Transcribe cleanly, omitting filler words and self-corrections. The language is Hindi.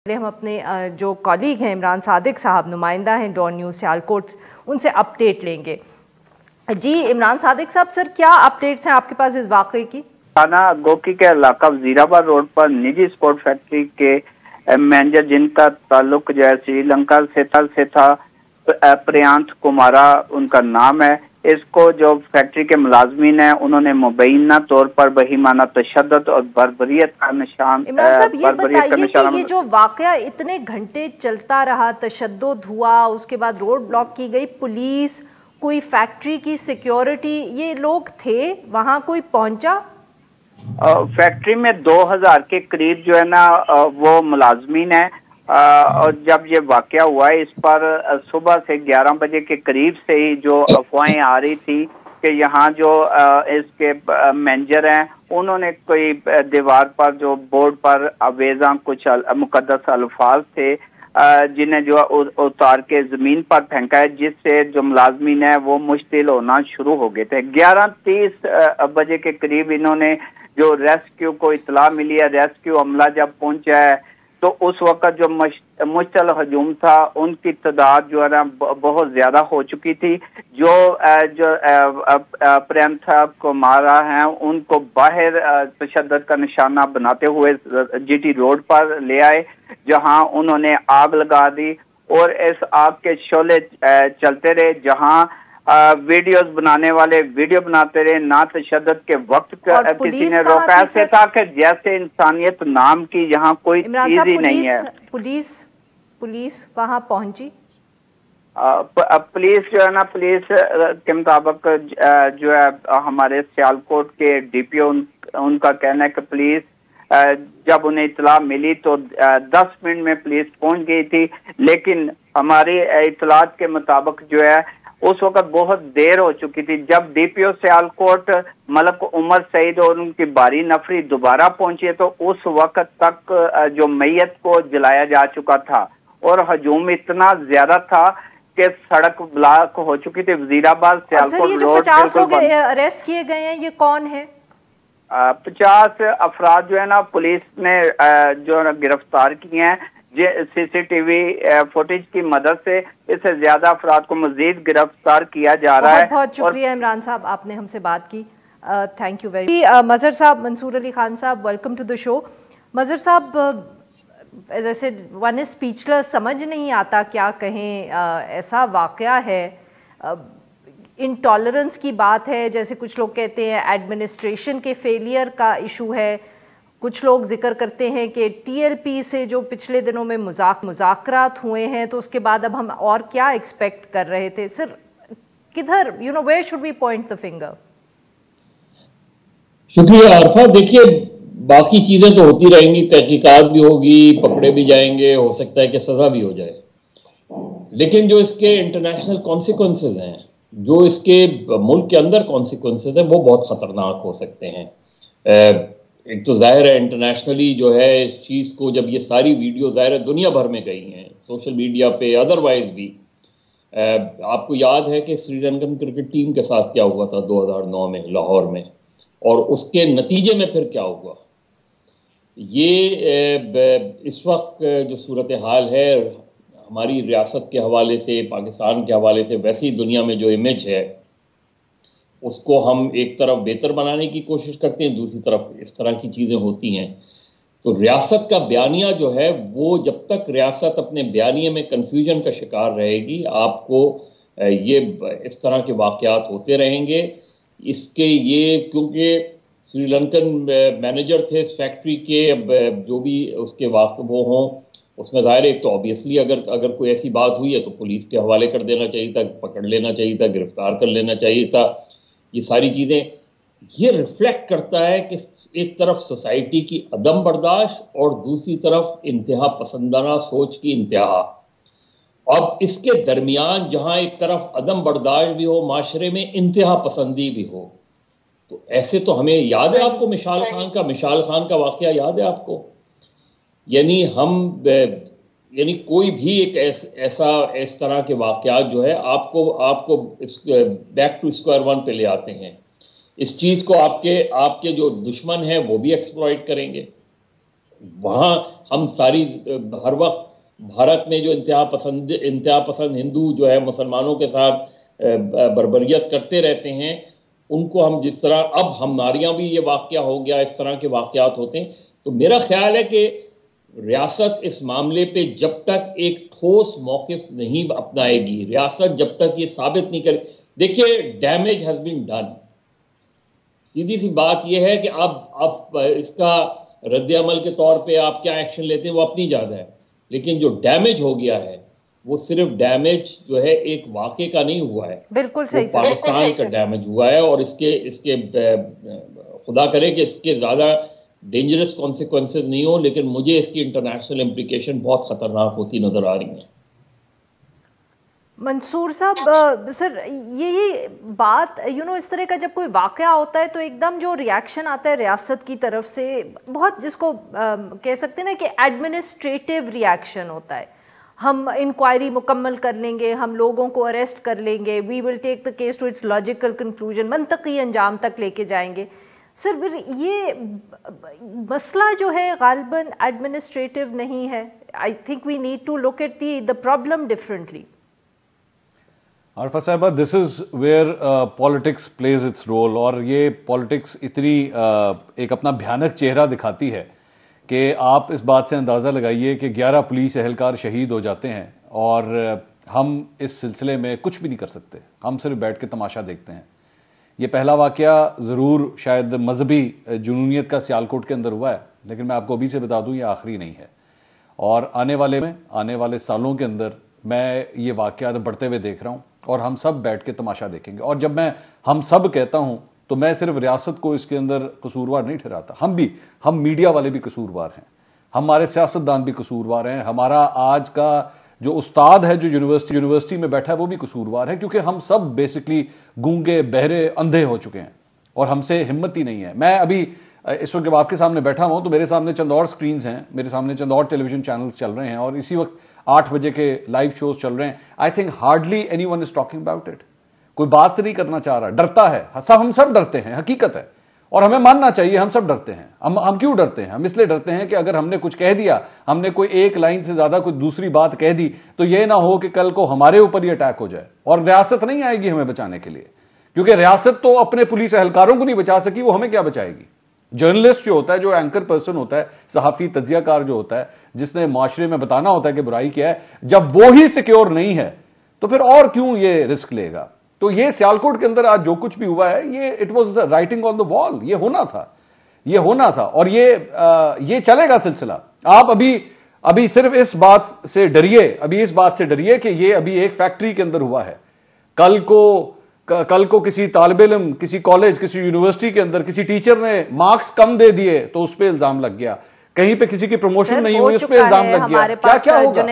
पहले हम अपने जो कॉलीग हैं इमरान सादिक साहब, नुमाइंदा हैं डॉन न्यूज़ सियालकोट, उनसे अपडेट लेंगे। जी इमरान सादिक साहब, सर क्या अपडेट्स हैं आपके पास इस वाक़े की? थाना गोकी के इलाका वजीराबाद रोड पर निजी स्पोर्ट फैक्ट्री के मैनेजर जिनका ताल्लुक जो है श्रीलंका से था, प्रियांत कुमारा उनका नाम है। इसको जो फैक्ट्री के मुलाजमीन है उन्होंने मुबैना तौर पर बहीमाना तशद्दुद और बर्बरियत का निशान इमरान साहब ये बताइए कि ये जो वाक़या इतने घंटे चलता रहा, तशद्दुद हुआ, उसके बाद रोड ब्लॉक की गई, पुलिस, कोई फैक्ट्री की सिक्योरिटी, ये लोग थे वहाँ, कोई पहुंचा? फैक्ट्री में 2000 के करीब जो है ना वो मुलाजमीन है। और जब ये वाकया हुआ है इस पर सुबह से 11 बजे के करीब से ही जो अफवाहें आ रही थी कि यहाँ जो इसके मैनेजर हैं उन्होंने कोई दीवार पर जो बोर्ड पर अवेजा कुछ मुकद्दस अल्फाज थे जिन्हें जो उतार के जमीन पर फेंका है, जिससे जो मुलाजमीन है वो मुश्तिल होना शुरू हो गए थे। 11:30 बजे के करीब इन्होंने जो रेस्क्यू को इतला मिली है, रेस्क्यू अमला जब पहुंचा है तो उस वक्त जो मुश्तल हजूम था उनकी तादाद जो है ना बहुत ज्यादा हो चुकी थी। जो प्रियंका कुमारा हैं उनको बाहर तशद्दुद का निशाना बनाते हुए जीटी रोड पर ले आए, जहां उन्होंने आग लगा दी और इस आग के शोले चलते रहे। जहां वीडियोस बनाने वाले वीडियो बनाते रहे, ना तशद्दुद के वक्त किसी ने रोका। ऐसे था कि जैसे इंसानियत नाम की यहाँ कोई चीज ही नहीं है। पुलिस वहाँ पहुंची? पुलिस जो है ना, पुलिस के मुताबिक जो है हमारे सियालकोट के डीपीओ उनका कहना है कि पुलिस जब उन्हें इतला मिली तो 10 मिनट में पुलिस पहुंच गई थी, लेकिन हमारी इतलात के मुताबिक जो है उस वक्त बहुत देर हो चुकी थी। जब डीपीओ सियालकोट मलक उमर सईद और उनकी बारी नफरी दोबारा पहुंची तो उस वक्त तक जो मैयत को जलाया जा चुका था और हजूम इतना ज्यादा था कि सड़क ब्लॉक हो चुकी थी। वजीराबाद सियालकोट रोड 50 लोग अरेस्ट किए गए हैं, ये कौन है? 50 अफराद जो है ना पुलिस ने जो गिरफ्तार किए हैं सीसीटीवी फुटेज की मदद से। इससे ज्यादा अफराद को मजीद गिरफ्तार किया जा रहा है। बहुत शुक्रिया इमरान साहब, आपने हमसे बात की। Thank you very much. Mazhar साहब, मंसूर अली खान साहब, welcome to the show. Mazhar साहब, जैसे वन इज स्पीचलेस, समझ नहीं आता क्या कहें। ऐसा वाकया है, इंटॉलरेंस की बात है, जैसे कुछ लोग कहते हैं एडमिनिस्ट्रेशन के फेलियर का इशू है, कुछ लोग जिक्र करते हैं कि टीएलपी से जो पिछले दिनों में मुज़ाकरात हुए हैं तो उसके बाद अब हम और क्या एक्सपेक्ट कर रहे थे। सर किधर, where should we point the finger? शुक्रिया आरफा। देखिए, बाकी चीजें तो होती रहेंगी, तहकीकात भी होगी, पकड़े भी जाएंगे, हो सकता है कि सजा भी हो जाए, लेकिन जो इसके इंटरनेशनल कॉन्सिक्वेंसेज हैं, जो इसके मुल्क के अंदर कॉन्सिक्वेंसेज हैं, वो बहुत खतरनाक हो सकते हैं। एक तो जाहिर है इंटरनेशनली जो है इस चीज़ को, जब ये सारी वीडियो जाहिर है दुनिया भर में गई हैं, सोशल मीडिया पे, अदरवाइज भी। आपको याद है कि श्रीलंकन क्रिकेट टीम के साथ क्या हुआ था 2009 में लाहौर में, और उसके नतीजे में फिर क्या हुआ। ये इस वक्त जो सूरत हाल है हमारी रियासत के हवाले से, पाकिस्तान के हवाले से, वैसे ही दुनिया में जो इमेज है उसको हम एक तरफ बेहतर बनाने की कोशिश करते हैं, दूसरी तरफ इस तरह की चीज़ें होती हैं। तो रियासत का बयानिया जो है वो, जब तक रियासत अपने बयानिए में कन्फ्यूजन का शिकार रहेगी, आपको ये इस तरह के वाक़यात होते रहेंगे। इसके ये, क्योंकि श्रीलंकन मैनेजर थे इस फैक्ट्री के, जो भी उसके वो हों, उसमें ज़ाहिर एक तो ऑब्वियसली अगर कोई ऐसी बात हुई है तो पुलिस के हवाले कर देना चाहिए था, पकड़ लेना चाहिए था, गिरफ्तार कर लेना चाहिए था। ये सारी चीज़ें ये रिफ्लेक्ट करता है कि एक तरफ सोसाइटी की अदम बर्दाश्त और दूसरी तरफ इंतहा पसंदाना सोच की इंतहा। अब इसके दरमियान जहां एक तरफ अदम बर्दाश्त भी हो, माशरे में इंतहा पसंदी भी हो, तो ऐसे तो हमें याद है आपको मिशाल खान का वाकया याद है आपको? यानी कोई भी एक इस तरह के वाकयात जो है आपको बैक टू स्क्वायर वन पे ले आते हैं। इस चीज़ को आपके जो दुश्मन हैं वो भी एक्सप्लॉइट करेंगे। वहाँ हम सारी हर वक्त भारत में जो इंतहा पसंद हिंदू जो है मुसलमानों के साथ बर्बरियत करते रहते हैं, उनको हम जिस तरह अब हमारे यहाँ भी ये वाकया हो गया, इस तरह के वाकयात होते हैं। तो मेरा ख्याल है कि रियासत इस मामले पे जब तक एक ठोस मौक़िफ़ नहीं अपनाएगी, रियासत जब तक ये साबित नहीं करे, देखिए डैमेज हैज़ बीन डन। सीधी सी बात यह है कि अब इसका रद्द अमल के तौर पे आप क्या एक्शन लेते हैं वो अपनी ज़्यादा है, लेकिन जो डैमेज हो गया है वो सिर्फ डैमेज जो है एक वाक़े का नहीं हुआ है, बिल्कुल सही, पाकिस्तान का डैमेज हुआ है। और इसके खुदा करे कि इसके ज़्यादा डेंजरस कॉन्सिक्वेंसेस नहीं हो, लेकिन मुझे इसकी इंटरनेशनल इम्प्लीकेशन बहुत ख़तरनाक होती नज़र आ रही हैं। मंसूर साहब, सर यही बात इस तरह का जब कोई वाक़या होता है तो एकदम जो रिएक्शन आता है रियासत की तरफ से, बहुत जिसको कह सकते हैं ना कि एडमिनिस्ट्रेटिव रिएक्शन होता है, हम इंक्वायरी मुकम्मल कर लेंगे, हम लोगों को अरेस्ट कर लेंगे, we will take the case to its logical conclusion, मंतकी अंजाम तक लेके जाएंगे। सर फिर ये मसला जो है गालिबन एडमिनिस्ट्रेटिव नहीं है। I think we need to look at the problem differently. Arfa साहबा, this is where politics plays its role, और ये पॉलिटिक्स इतनी एक अपना भयानक चेहरा दिखाती है कि आप इस बात से अंदाज़ा लगाइए कि 11 पुलिस एहलकार शहीद हो जाते हैं और हम इस सिलसिले में कुछ भी नहीं कर सकते, हम सिर्फ बैठ के तमाशा देखते हैं। ये पहला वाक़या ज़रूर शायद मजहबी जुनूनियत का सियालकोट के अंदर हुआ है, लेकिन मैं आपको अभी से बता दूँ ये आखिरी नहीं है, और आने वाले सालों के अंदर मैं ये वाक़यात बढ़ते हुए देख रहा हूँ और हम सब बैठ के तमाशा देखेंगे। और जब मैं हम सब कहता हूँ तो मैं सिर्फ रियासत को इसके अंदर कसूरवार नहीं ठहराता, हम मीडिया वाले भी कसूरवार हैं, हमारे सियासतदान भी कसूरवार हैं, हमारा आज का जो उस्ताद है जो यूनिवर्सिटी में बैठा है वो भी कसूरवार है, क्योंकि हम सब बेसिकली गूंगे बहरे अंधे हो चुके हैं और हमसे हिम्मत ही नहीं है। मैं अभी इस वक्त जब आपके सामने बैठा हुआ तो मेरे सामने चंद और स्क्रीन्स हैं, मेरे सामने चंद और टेलीविजन चैनल्स चल रहे हैं और इसी वक्त 8 बजे के लाइव शोज चल रहे हैं। I think hardly anyone is talking about it. कोई बात नहीं करना चाह रहा, डरता है, हम सब डरते हैं, हकीकत है, और हमें मानना चाहिए हम सब डरते हैं। हम क्यों डरते हैं? हम इसलिए डरते हैं कि अगर हमने कुछ कह दिया, हमने कोई एक लाइन से ज्यादा कोई दूसरी बात कह दी तो यह ना हो कि कल को हमारे ऊपर ही अटैक हो जाए और रियासत नहीं आएगी हमें बचाने के लिए, क्योंकि रियासत तो अपने पुलिस एहलकारों को नहीं बचा सकी, वो हमें क्या बचाएगी? जर्नलिस्ट जो होता है, जो एंकर पर्सन होता है, सहाफी तज्जियाकार जो होता है, जिसने माशरे में बताना होता है कि बुराई क्या है, जब वो ही सिक्योर नहीं है तो फिर और क्यों ये रिस्क लेगा? तो ये सियालकोट के अंदर आज जो कुछ भी हुआ है, ये it was the writing on the wall, ये होना था और ये चलेगा सिलसिला। आप अभी सिर्फ इस बात से डरिए कि ये अभी एक फैक्ट्री के अंदर हुआ है, कल को किसी तालिब इल्म, किसी कॉलेज, किसी यूनिवर्सिटी के अंदर किसी टीचर ने मार्क्स कम दे दिए तो उस पर इल्जाम लग गया, कहीं पे किसी की प्रमोशन नहीं हुई उस पर इल्जाम लग गया, क्या होगा?